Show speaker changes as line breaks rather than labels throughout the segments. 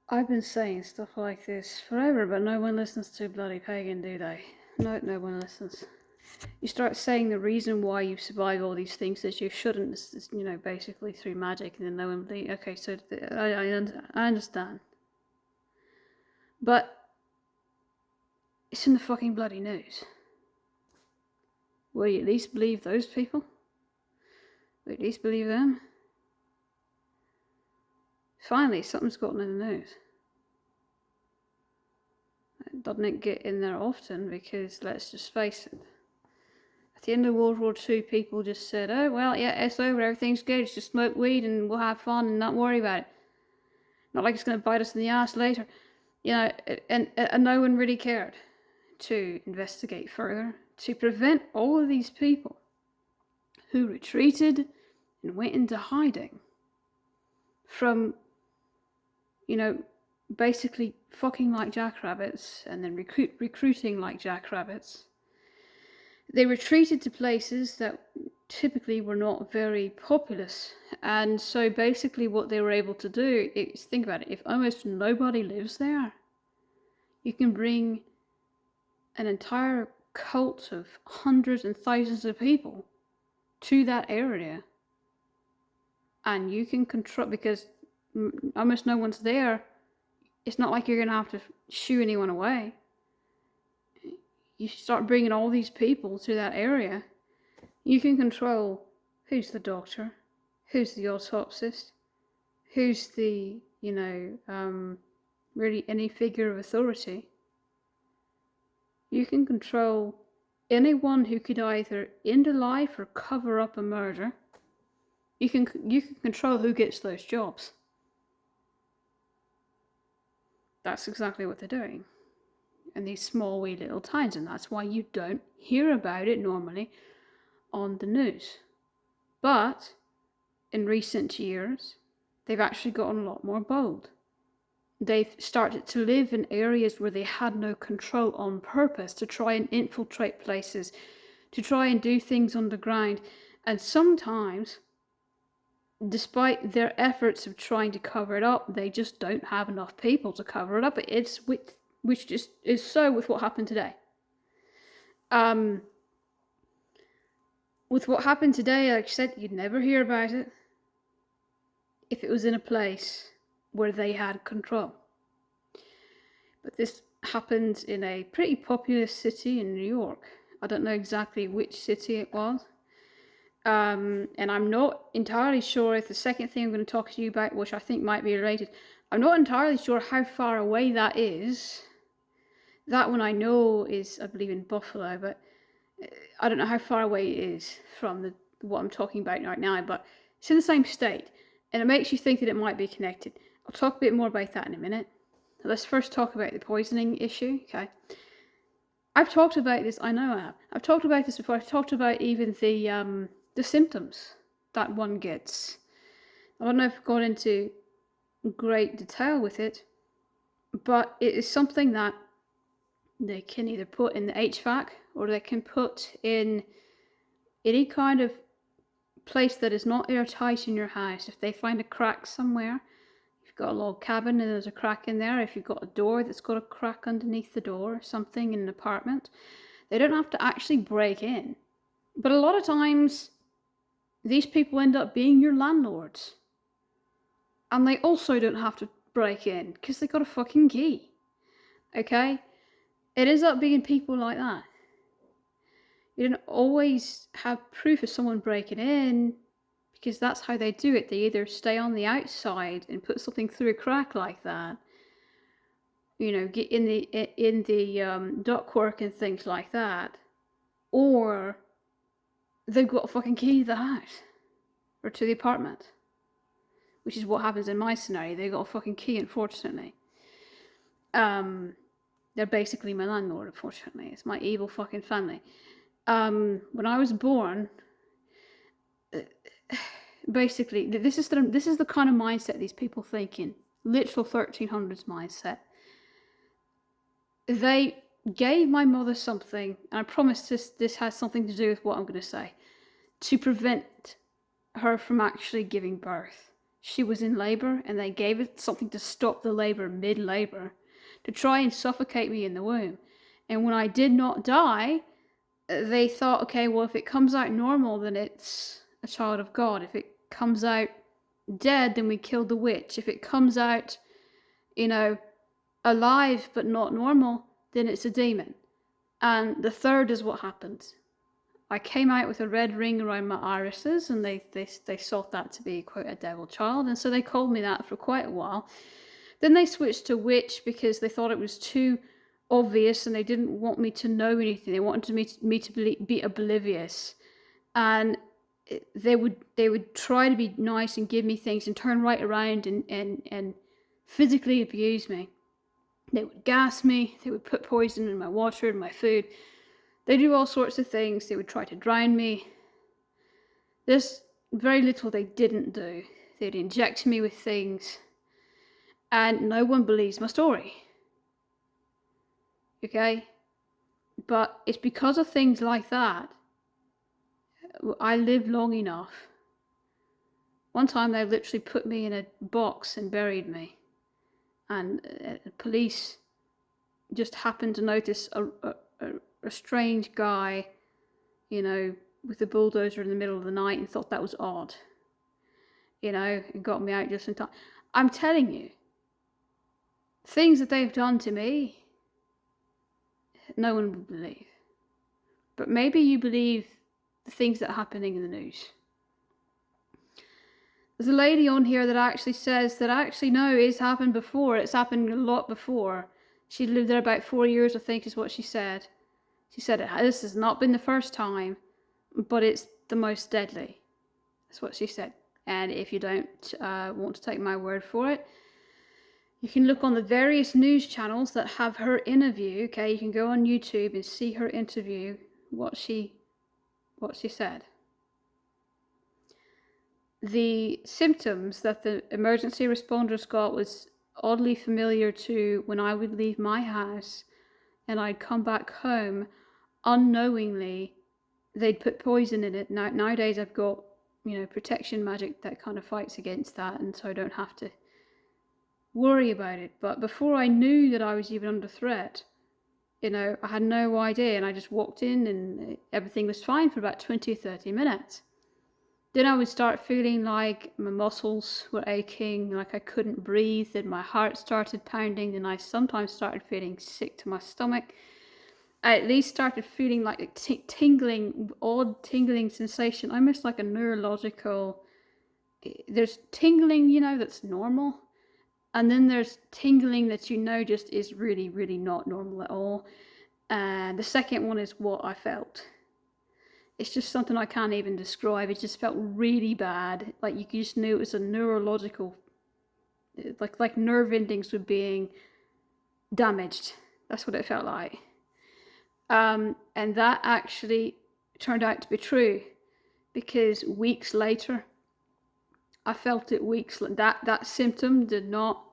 I've been saying stuff like this forever, but no one listens to bloody pagan, do they? No one listens. You start saying the reason why you survive all these things that you shouldn't, is, basically through magic, and then no one believes. Okay, so I understand, but it's in the fucking bloody news. Will you at least believe those people? Will you at least believe them? Finally, something's gotten in the news. Doesn't it get in there often? Because let's just face it. At the end of World War II, people just said, oh, well, yeah, it's over, everything's good, just smoke weed and we'll have fun and not worry about it. Not like it's going to bite us in the ass later. And no one really cared to investigate further, to prevent all of these people who retreated and went into hiding from, basically fucking like jackrabbits and then recruiting like jackrabbits. They retreated to places that typically were not very populous, and so basically what they were able to do is, think about it, if almost nobody lives there, you can bring an entire cult of hundreds and thousands of people to that area, and you can control, because almost no one's there. It's not like you're going to have to shoo anyone away. You start bringing all these people to that area, you can control who's the doctor, who's the autopsist, who's the, really any figure of authority. You can control anyone who could either end a life or cover up a murder. You can control who gets those jobs. That's exactly what they're doing in these small wee little towns, and that's why you don't hear about it normally on the news. But in recent years, they've actually gotten a lot more bold. They've started to live in areas where they had no control on purpose, to try and infiltrate places, to try and do things underground. And sometimes, despite their efforts of trying to cover it up, they just don't have enough people to cover it up. Which just is so with what happened today. With what happened today, like I said, you'd never hear about it if it was in a place where they had control. But this happened in a pretty populous city in New York. I don't know exactly which city it was. And I'm not entirely sure if the second thing I'm going to talk to you about, which I think might be related, I'm not entirely sure how far away that is. That one I know is, I believe, in Buffalo, but I don't know how far away it is from what I'm talking about right now, but it's in the same state, and it makes you think that it might be connected. I'll talk a bit more about that in a minute. Let's first talk about the poisoning issue, okay? I've talked about this, I know I have. I've talked about this before. I've talked about even the symptoms that one gets. I don't know if I've gone into great detail with it, but it is something that they can either put in the HVAC or they can put in any kind of place that is not airtight in your house. If they find a crack somewhere, if you've got a log cabin and there's a crack in there, if you've got a door that's got a crack underneath the door or something in an apartment, they don't have to actually break in. But a lot of times, these people end up being your landlords. And they also don't have to break in because they got a fucking key. Okay? It ends up being people like that. You don't always have proof of someone breaking in, because that's how they do it. They either stay on the outside and put something through a crack like that, get in the ductwork and things like that, or they've got a fucking key to the house or to the apartment, which is what happens in my scenario. They got a fucking key, unfortunately. They're basically my landlord, unfortunately. It's my evil fucking family. When I was born, basically, this is the kind of mindset these people think in. Literal 1300s mindset. They gave my mother something, and I promise this has something to do with what I'm going to say, to prevent her from actually giving birth. she was in labor, and they gave it something to stop the labor mid-labor, to try and suffocate me in the womb. And when I did not die, they thought, okay, well, if it comes out normal, then it's a child of God. If it comes out dead, then we killed the witch. If it comes out, alive but not normal, then it's a demon. And the third is what happened. I came out with a red ring around my irises, and they thought that to be, quote, a devil child, and so they called me that for quite a while. Then they switched to witch because they thought it was too obvious, and they didn't want me to know anything. They wanted me to be oblivious, and they would try to be nice and give me things and turn right around and physically abuse me. They would gas me. They would put poison in my water and my food. They do all sorts of things. They would try to drown me. There's very little they didn't do. They'd inject me with things, and no one believes my story. Okay? But it's because of things like that I lived long enough. One time they literally put me in a box and buried me, and police just happened to notice a strange guy, with a bulldozer in the middle of the night, and thought that was odd, and got me out just in time. I'm telling you, things that they've done to me, no one would believe. But maybe you believe the things that are happening in the news. There's a lady on here that actually says that no, it's happened before. It's happened a lot before. She lived there about 4 years, I think, is what she said. She said, this has not been the first time, but it's the most deadly. That's what she said. And if you don't want to take my word for it, you can look on the various news channels that have her interview. Okay, you can go on YouTube and see her interview, what she said. The symptoms that the emergency responders got was oddly familiar to when I would leave my house and I'd come back home unknowingly. They'd put poison in it. Nowadays I've got, protection magic that kind of fights against that, and so I don't have to worry about it. But before I knew that I was even under threat, I had no idea, and I just walked in and everything was fine for about 20 or 30 minutes. Then I would start feeling like my muscles were aching, like I couldn't breathe, then my heart started pounding, and I sometimes started feeling sick to my stomach. I at least started feeling like a tingling, odd tingling sensation, almost like a neurological. There's tingling, that's normal. And then there's tingling that just is really, really not normal at all. And the second one is what I felt. It's just something I can't even describe. It just felt really bad. Like you just knew it was a neurological, like nerve endings were being damaged. That's what it felt like. And that actually turned out to be true, because weeks later, I felt it weeks. That symptom did not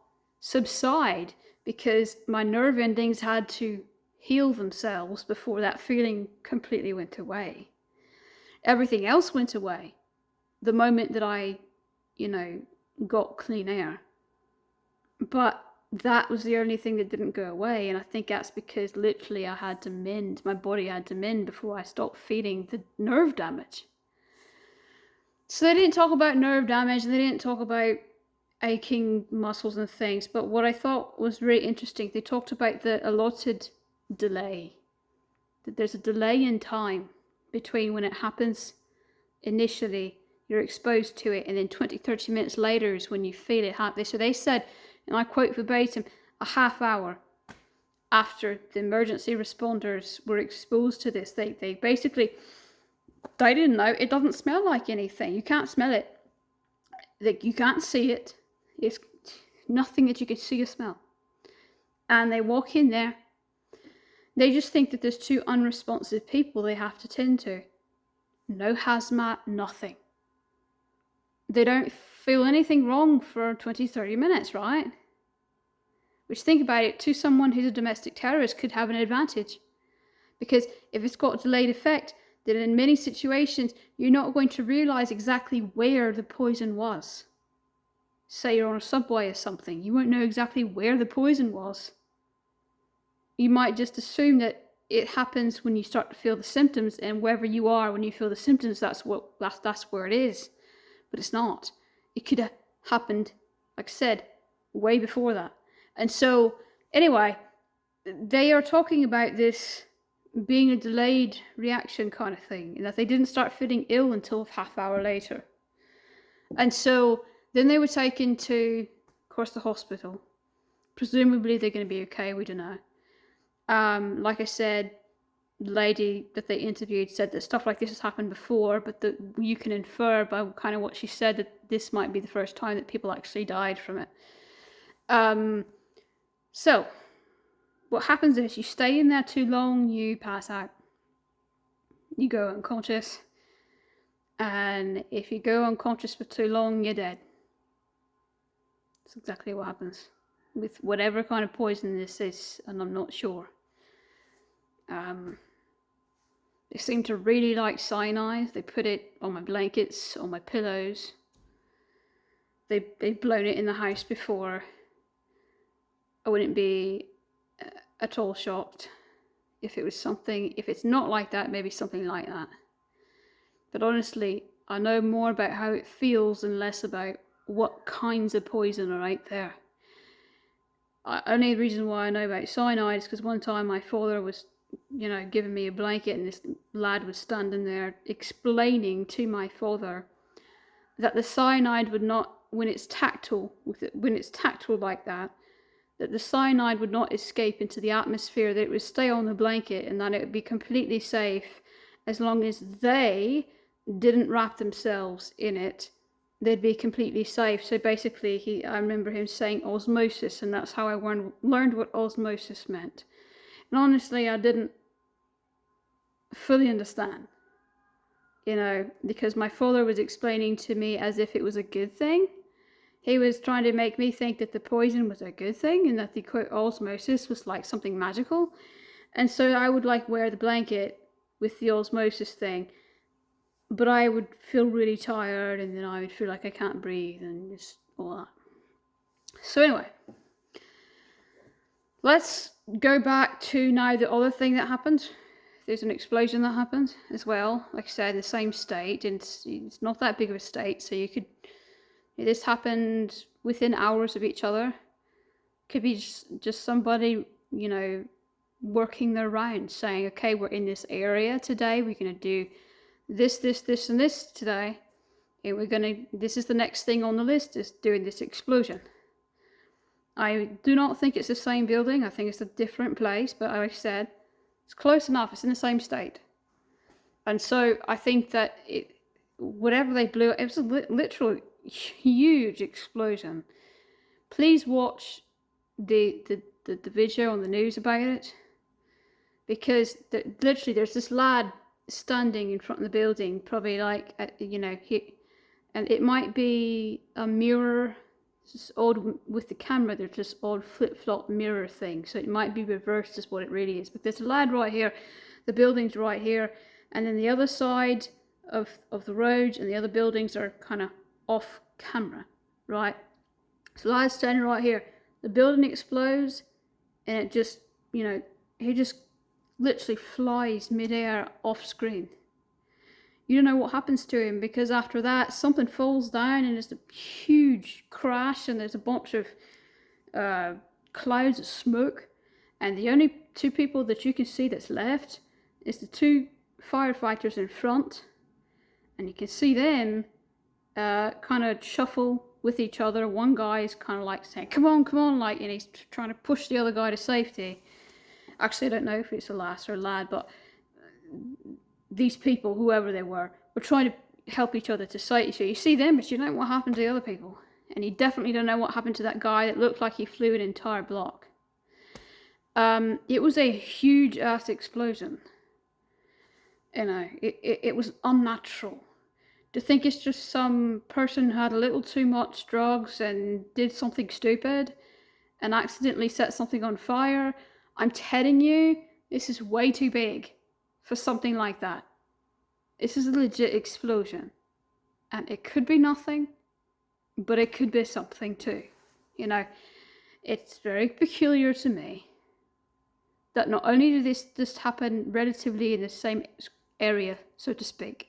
subside because my nerve endings had to heal themselves before that feeling completely went away. Everything else went away the moment that I, got clean air. But that was the only thing that didn't go away, and I think that's because literally my body had to mend before I stopped feeling the nerve damage. So they didn't talk about nerve damage, and they didn't talk about aching muscles and things, but what I thought was really interesting, they talked about the allotted delay, that there's a delay in time between when it happens initially, you're exposed to it, and then 20-30 minutes later is when you feel it happen. So they said, and I quote verbatim, a half hour after the emergency responders were exposed to this, they didn't know. It doesn't smell like anything. You can't smell it. You can't see it. It's nothing that you can see or smell. And they walk in there. They just think that there's two unresponsive people they have to tend to. No hazmat, nothing. They don't feel anything wrong for 20-30 minutes, right? Which, think about it, to someone who's a domestic terrorist could have an advantage. Because if it's got a delayed effect, then in many situations, you're not going to realize exactly where the poison was. say you're on a subway or something, you won't know exactly where the poison was. You might just assume that it happens when you start to feel the symptoms, and wherever you are when you feel the symptoms, that's where it is. But it's not. It could have happened, like I said, way before that. And so, anyway, they are talking about this being a delayed reaction kind of thing, and that they didn't start feeling ill until a half hour later. And so then they were taken to, of course, the hospital. Presumably they're going to be okay, we don't know. Like I said, the lady that they interviewed said that stuff like this has happened before, but that you can infer by kind of what she said that this might be the first time that people actually died from it. So what happens is you stay in there too long, you pass out. You go unconscious. And if you go unconscious for too long, you're dead. That's exactly what happens with whatever kind of poison this is, and I'm not sure. They seem to really like cyanide. They put it on my blankets, on my pillows. They've blown it in the house before. I wouldn't be at all shocked if it was something, if it's not like that, maybe something like that. But honestly, I know more about how it feels and less about what kinds of poison are out there. Only the reason why I know about cyanide is because one time my father was, giving me a blanket, and this lad was standing there explaining to my father that the cyanide would not, when it's tactile like that the cyanide would not escape into the atmosphere, that it would stay on the blanket, and that it would be completely safe as long as they didn't wrap themselves in it. They'd be completely safe. So basically, I remember him saying osmosis, and that's how I learned what osmosis meant. And honestly, I didn't fully understand, because my father was explaining to me as if it was a good thing. He was trying to make me think that the poison was a good thing, and that the quote osmosis was like something magical. And so I would wear the blanket with the osmosis thing, but I would feel really tired, and then I would feel like I can't breathe and just all that. So anyway, let's go back to now the other thing that happened. There's an explosion that happened as well. Like I said, in the same state, and it's not that big of a state, so this happened within hours of each other. Could be just somebody, working their rounds, saying, okay, we're in this area today, we're going to do this, and this today, and this is the next thing on the list, is doing this explosion. I do not think it's the same building. I think it's a different place, but like I said, it's close enough. It's in the same state. And so I think that whatever they blew, it was a literal huge explosion. Please watch the video on the news about it, because literally there's this lad standing in front of the building, probably and it might be a mirror. It's just odd with the camera, there's this odd flip-flop mirror thing, so it might be reversed is what it really is. But there's a lad right here, the building's right here, and then the other side of the road and the other buildings are kind of off camera, right? So the lad's standing right here, the building explodes, and it just, he just literally flies midair off screen. You don't know what happens to him, because after that something falls down and there's a huge crash, and there's a bunch of clouds of smoke, and the only two people that you can see that's left is the two firefighters in front, and you can see them kind of shuffle with each other. One guy is kind of saying, come on, and he's trying to push the other guy to safety. Actually, I don't know if it's a lass or a lad, but these people, whoever they were trying to help each other to safety. So you see them, but you don't know what happened to the other people. And you definitely don't know what happened to that guy that looked like he flew an entire block. It was a huge ass explosion. It was unnatural. To think it's just some person who had a little too much drugs and did something stupid and accidentally set something on fire. I'm telling you, this is way too big for something like that. This is a legit explosion. And it could be nothing, but it could be something too. You know, it's very peculiar to me that not only did this just happen relatively in the same area, so to speak,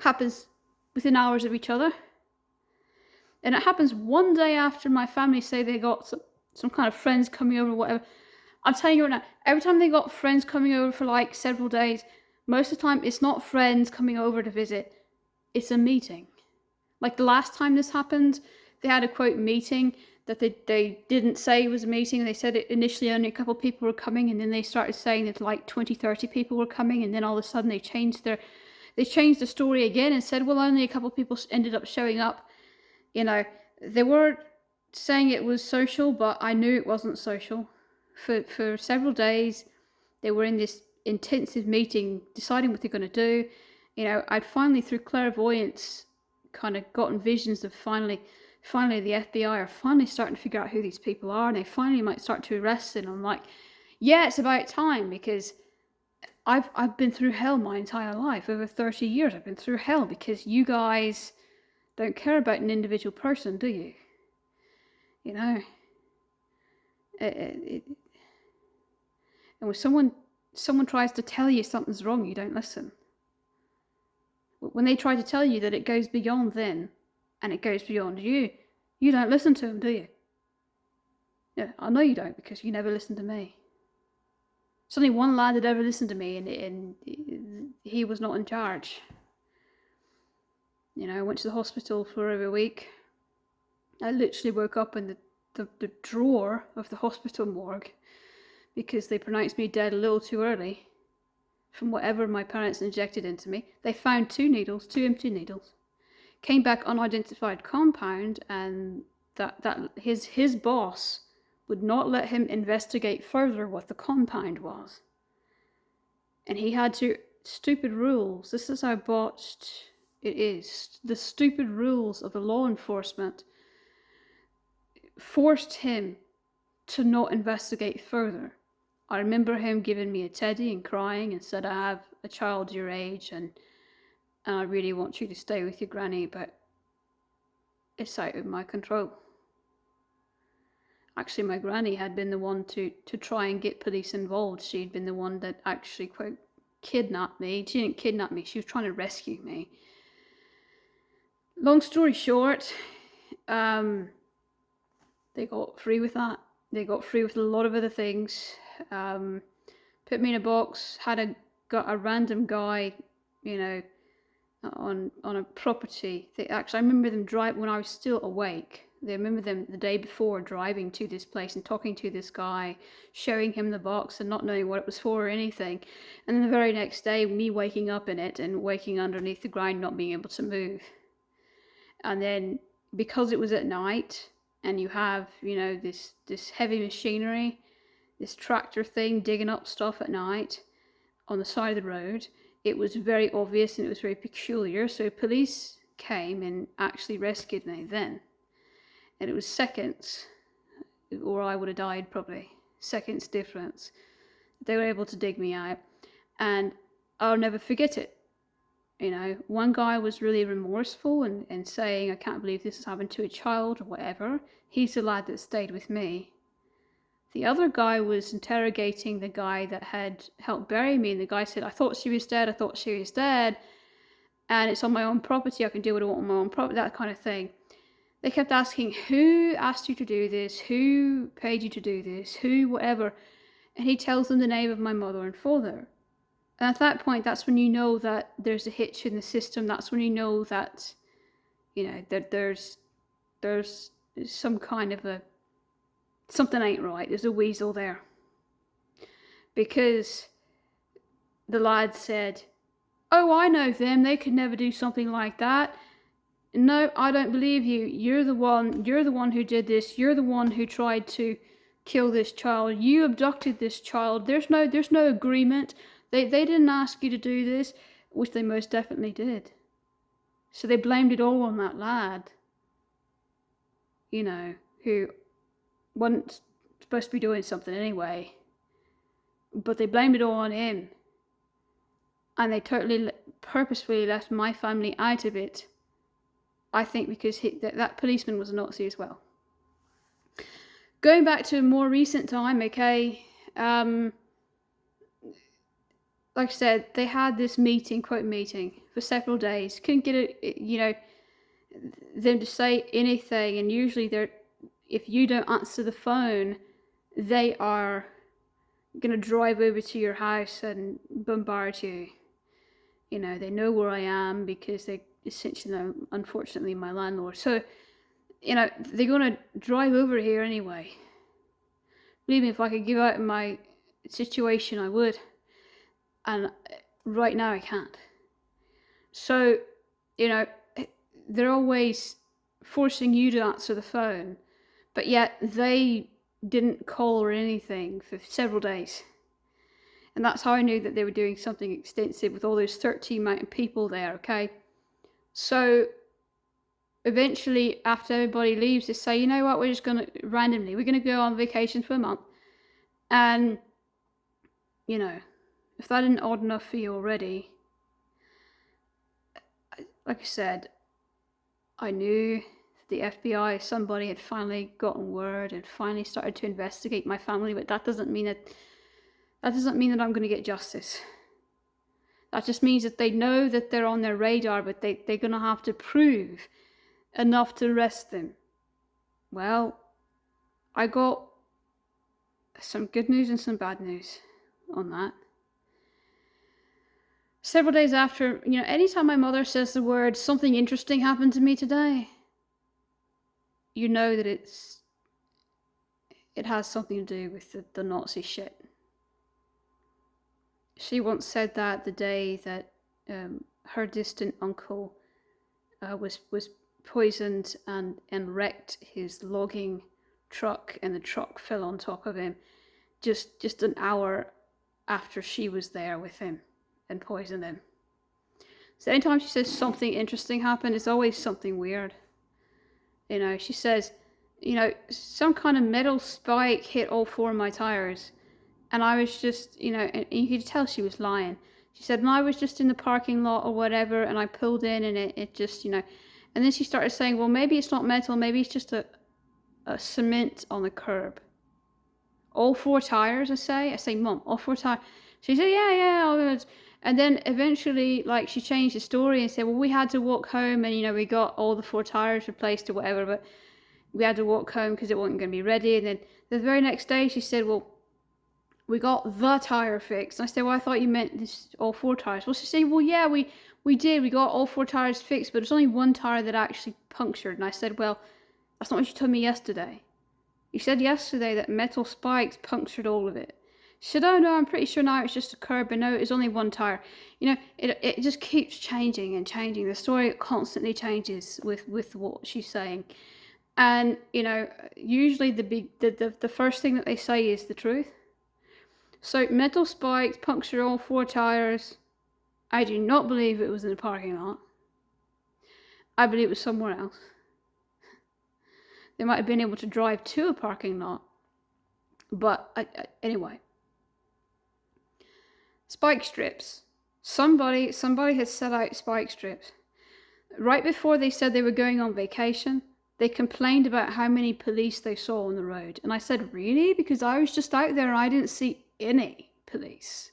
happens within hours of each other, and it happens one day after my family say they got some kind of friends coming over or whatever. I'm telling you right now, every time they got friends coming over for like several days, most of the time it's not friends coming over to visit, it's a meeting. Like the last time this happened, they had a quote meeting that they didn't say it was a meeting. They said it initially only a couple of people were coming, and then they started saying that like 20, 30 people were coming, and then all of a sudden they changed the story again and said, well, only a couple of people ended up showing up. You know, they were saying it was social, but I knew it wasn't social. For several days, they were in this intensive meeting deciding what they're going to do. You know, I'd finally, through clairvoyance, kind of gotten visions of finally the FBI are finally starting to figure out who these people are, and they finally might start to arrest them. I'm like, yeah, it's about time, because I've been through hell my entire life. Over 30 years I've been through hell because you guys don't care about an individual person, do you? You know, and when someone tries to tell you something's wrong, you don't listen. When they try to tell you that it goes beyond them and it goes beyond you, you don't listen to them, do you? Yeah, I know you don't, because you never listen to me. There's only one lad that ever listened to me, and he was not in charge. You know, I went to the hospital for over a week. I literally woke up in the drawer of the hospital morgue because they pronounced me dead a little too early from whatever my parents injected into me. They found two empty needles. Came back unidentified compound, and that his boss would not let him investigate further what the compound was. And he had to, stupid rules, this is how botched it is. The stupid rules of the law enforcement forced him to not investigate further. I remember him giving me a teddy and crying and said, I have a child your age, and I really want you to stay with your granny, but it's out of my control. Actually, my granny had been the one to try and get police involved. She'd been the one that actually, quote, kidnapped me. She didn't kidnap me, she was trying to rescue me. Long story short, they got free with that. They got free with a lot of other things. Put me in a box, got a random guy, you know, on a property. I remember them drive when I was still awake. I remember them the day before driving to this place and talking to this guy, showing him the box and not knowing what it was for or anything. And then the very next day, me waking up in it and waking underneath the ground, not being able to move. And then because it was at night and you have, you know, this heavy machinery, this tractor thing digging up stuff at night on the side of the road, it was very obvious and it was very peculiar. So police came and actually rescued me then. And it was seconds, or I would have died probably. Seconds difference. They were able to dig me out, and I'll never forget it. You know, one guy was really remorseful and saying, I can't believe this has happened to a child or whatever. He's the lad that stayed with me. The other guy was interrogating the guy that had helped bury me, and the guy said, I thought she was dead, and it's on my own property, I can do what I want on my own property, that kind of thing. They kept asking, who asked you to do this? Who paid you to do this? Who, whatever. And he tells them the name of my mother and father. And at that point, that's when you know that there's a hitch in the system. That's when you know that, you know, that there's some kind of something ain't right. There's a weasel there. Because the lad said, oh, I know them. They could never do something like that. No, I don't believe you. You're the one who did this. You're the one who tried to kill this child. You abducted this child. There's no agreement. They didn't ask you to do this, which they most definitely did. So they blamed it all on that lad, you know, who wasn't supposed to be doing something anyway. But they blamed it all on him. And they totally purposefully left my family out of it. I think because that policeman was a Nazi as well. Going back to a more recent time, okay, like I said, they had this meeting, quote meeting, for several days. Couldn't get them to say anything, and usually if you don't answer the phone, they are gonna drive over to your house and bombard you. They know where I am because they essentially, unfortunately, my landlord. So, they're gonna drive over here anyway. Believe me, if I could give out my situation, I would. And right now I can't. So, they're always forcing you to answer the phone, but yet they didn't call or anything for several days. And that's how I knew that they were doing something extensive with all those 13 mountain people there, okay? So eventually, after everybody leaves, they say, you know what, we're going to go on vacation for a month. And, if that isn't odd enough for you already, like I said, I knew the FBI, somebody had finally gotten word and finally started to investigate my family, but that doesn't mean that I'm going to get justice. That just means that they know that they're on their radar, but they're going to have to prove enough to arrest them. Well, I got some good news and some bad news on that. Several days after, anytime my mother says the word, something interesting happened to me today, you know that it has something to do with the Nazi shit. She once said that the day that her distant uncle was poisoned and wrecked his logging truck, and the truck fell on top of him just an hour after she was there with him and poisoned him. So anytime she says something interesting happened, it's always something weird. She says, some kind of metal spike hit all 4 of my tires. And I was just, and you could tell she was lying. She said, and I was just in the parking lot or whatever, and I pulled in, and it just, and then she started saying, well, maybe it's not metal, maybe it's just a cement on the curb. All 4 tires, I say, Mum, all 4 tires. She said, yeah. And then eventually, she changed the story and said, well, we had to walk home, and, we got all the 4 tires replaced or whatever, but we had to walk home because it wasn't going to be ready. And then the very next day, she said, well, we got the tire fixed. And I said, well, I thought you meant this all 4 tires. Well, she said, well, yeah, we did. We got all 4 tires fixed, but there's only 1 tire that actually punctured. And I said, well, that's not what you told me yesterday. You said yesterday that metal spikes punctured all of it. She said, oh, no, I'm pretty sure now it's just a curb. But no, it's only 1 tire. It just keeps changing and changing. The story constantly changes with what she's saying. And, usually the first thing that they say is the truth. So metal spikes punctured all 4 tires. I do not believe it was in the parking lot. I believe it was somewhere else. They might have been able to drive to a parking lot. But anyway. Spike strips. Somebody had set out spike strips. Right before they said they were going on vacation, they complained about how many police they saw on the road. And I said, really? Because I was just out there and I didn't see any police.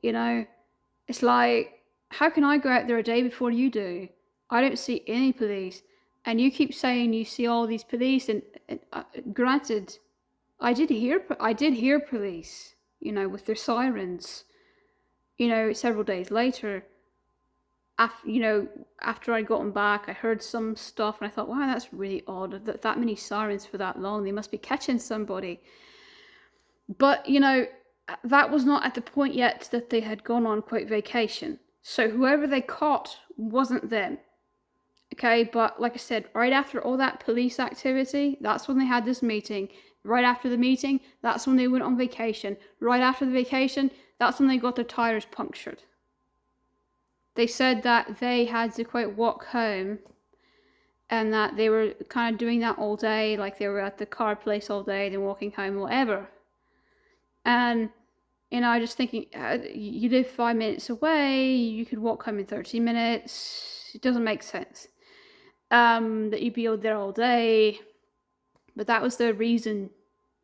It's like, how can I go out there a day before you do? I don't see any police. And you keep saying you see all these police. And granted, I did hear police, with their sirens, several days later. After I'd gotten back, I heard some stuff and I thought, wow, that's really odd. That many sirens for that long. They must be catching somebody. But, that was not at the point yet that they had gone on, quote, vacation. So whoever they caught wasn't them. Okay, but like I said, right after all that police activity, that's when they had this meeting. Right after the meeting, that's when they went on vacation. Right after the vacation, that's when they got their tires punctured. They said that they had to, quote, walk home, and that they were kind of doing that all day, like they were at the car place all day, then walking home, whatever. And, just thinking, you live 5 minutes away, you could walk home in 30 minutes, It doesn't make sense. That you'd be there all day. But that was their reason,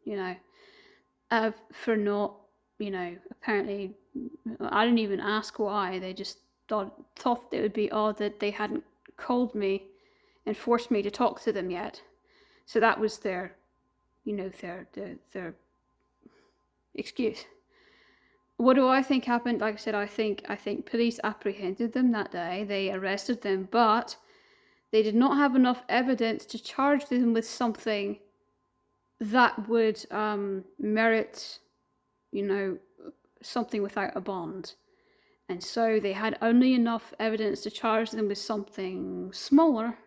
you know, for not, you know, apparently, I didn't even ask why. They just thought it would be odd that they hadn't called me and forced me to talk to them yet. So that was their, you know, their excuse. What do I think happened? Like I said, I think police apprehended them that day. They arrested them, but they did not have enough evidence to charge them with something that would merit, you know, something without a bond. And so they had only enough evidence to charge them with something smaller.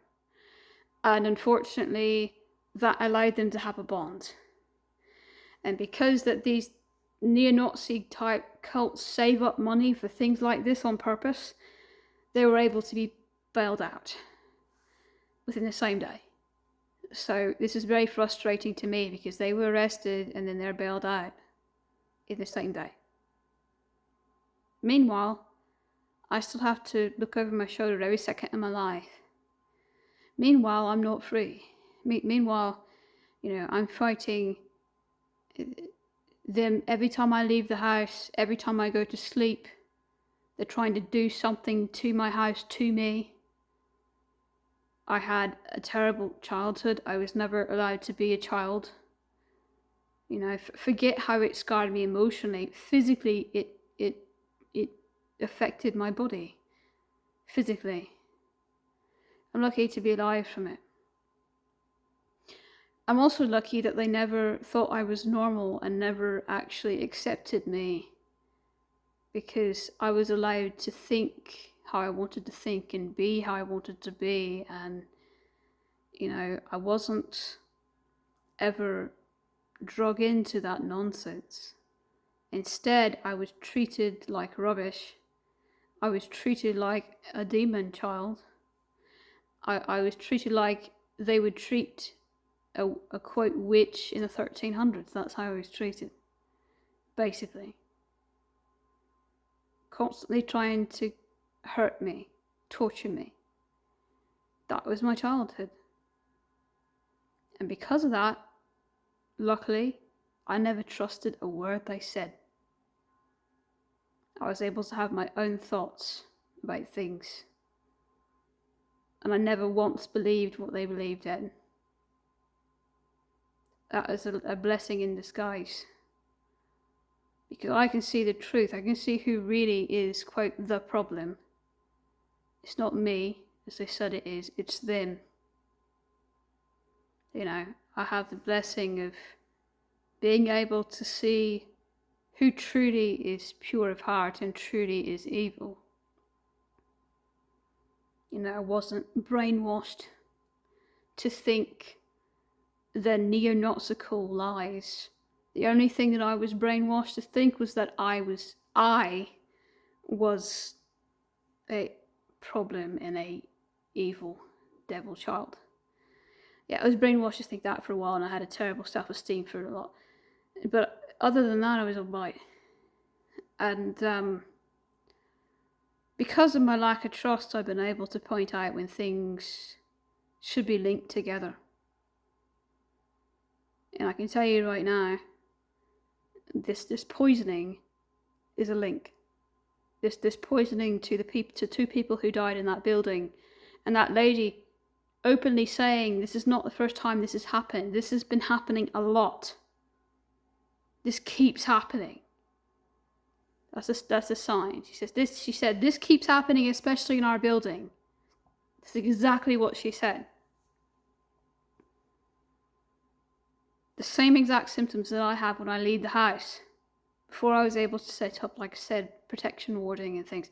And unfortunately, that allowed them to have a bond. And because that these neo-Nazi type cults save up money for things like this on purpose, they were able to be bailed out within the same day. So this is very frustrating to me because they were arrested and then they're bailed out in the same day. Meanwhile, I still have to look over my shoulder every second of my life. Meanwhile, I'm not free. Meanwhile, you know, I'm fighting them every time I leave the house, every time I go to sleep. They're trying to do something to my house, to me. I had a terrible childhood. I was never allowed to be a child. You know, forget how it scarred me emotionally. Physically, it affected my body. Physically. I'm lucky to be alive from it. I'm also lucky that they never thought I was normal and never actually accepted me, because I was allowed to think how I wanted to think and be how I wanted to be, and you know, I wasn't ever drug into that nonsense. Instead, I was treated like rubbish. I was treated like a demon child. I was treated like they would treat a quote witch in the 1300s. That's how I was treated, basically. Constantly trying to hurt me, torture me. That was my childhood. And because of that, luckily, I never trusted a word they said. I was able to have my own thoughts about things. And I never once believed what they believed in. That is a blessing in disguise. Because I can see the truth. I can see who really is, quote, the problem. It's not me, as they said it is. It's them. You know, I have the blessing of being able to see who truly is pure of heart and truly is evil. You know, I wasn't brainwashed to think the neo-Nazical lies. The only thing that I was brainwashed to think was that I was a problem and a evil devil child. Yeah, I was brainwashed to think that for a while, and I had a terrible self-esteem for a lot. But other than that, I was alright. And because of my lack of trust, I've been able to point out when things should be linked together. And I can tell you right now, this poisoning is a link. This poisoning to two people who died in that building, and that lady openly saying this is not the first time this has happened. This has been happening a lot. This keeps happening. That's a sign. She said this keeps happening, especially in our building. That's exactly what she said. The same exact symptoms that I have when I leave the house. Before I was able to set up, like I said, protection warding and things.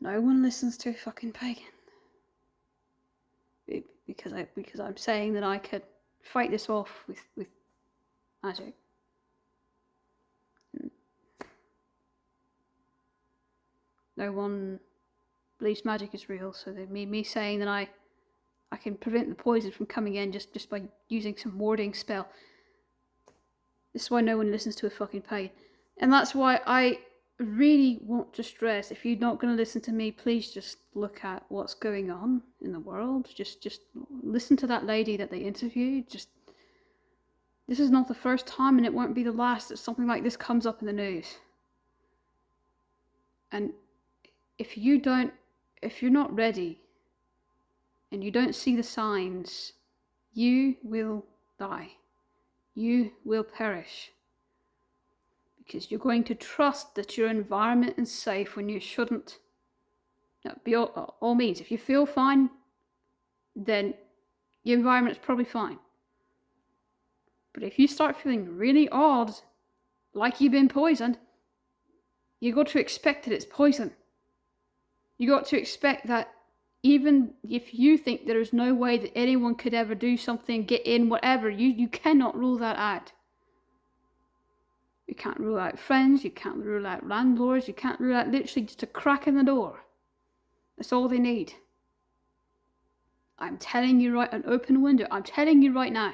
No one listens to a fucking pagan. Because I'm saying that I could fight this off with magic. No one believes magic is real, so me saying that I can prevent the poison from coming in just by using some warding spell. This is why no one listens to a fucking pagan. And that's why really want to stress, if you're not going to listen to me, please just look at what's going on in the world. Just listen to that lady that they interviewed. This is not the first time, and it won't be the last that something like this comes up in the news. And if you're not ready and you don't see the signs, you will die. You will perish. Because you're going to trust that your environment is safe when you shouldn't. Now, by all means, if you feel fine, then your environment's probably fine. But if you start feeling really odd, like you've been poisoned, you got to expect that it's poison. You got to expect that even if you think there is no way that anyone could ever do something, get in, whatever, you cannot rule that out. You can't rule out friends, you can't rule out landlords, you can't rule out literally just a crack in the door. That's all they need. I'm telling you right, an open window, I'm telling you right now.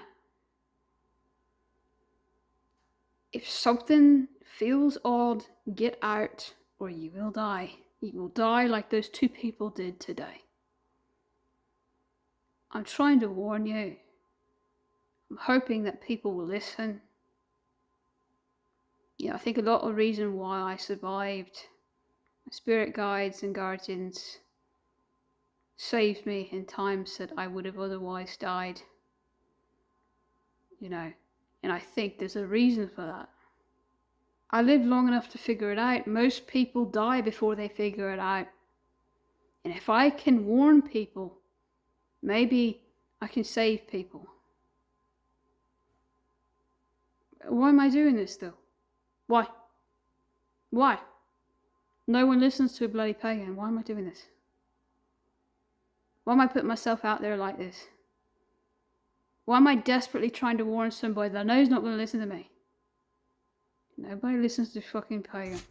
If something feels odd, get out or you will die. You will die like those two people did today. I'm trying to warn you. I'm hoping that people will listen. I think a lot of the reason why I survived, my spirit guides and guardians saved me in times that I would have otherwise died. And I think there's a reason for that. I lived long enough to figure it out. Most people die before they figure it out. And if I can warn people, maybe I can save people. Why am I doing this though? Why? No one listens to a bloody pagan. Why am I doing this? Why am I putting myself out there like this? Why am I desperately trying to warn somebody that I know is not going to listen to me? Nobody listens to fucking pagan.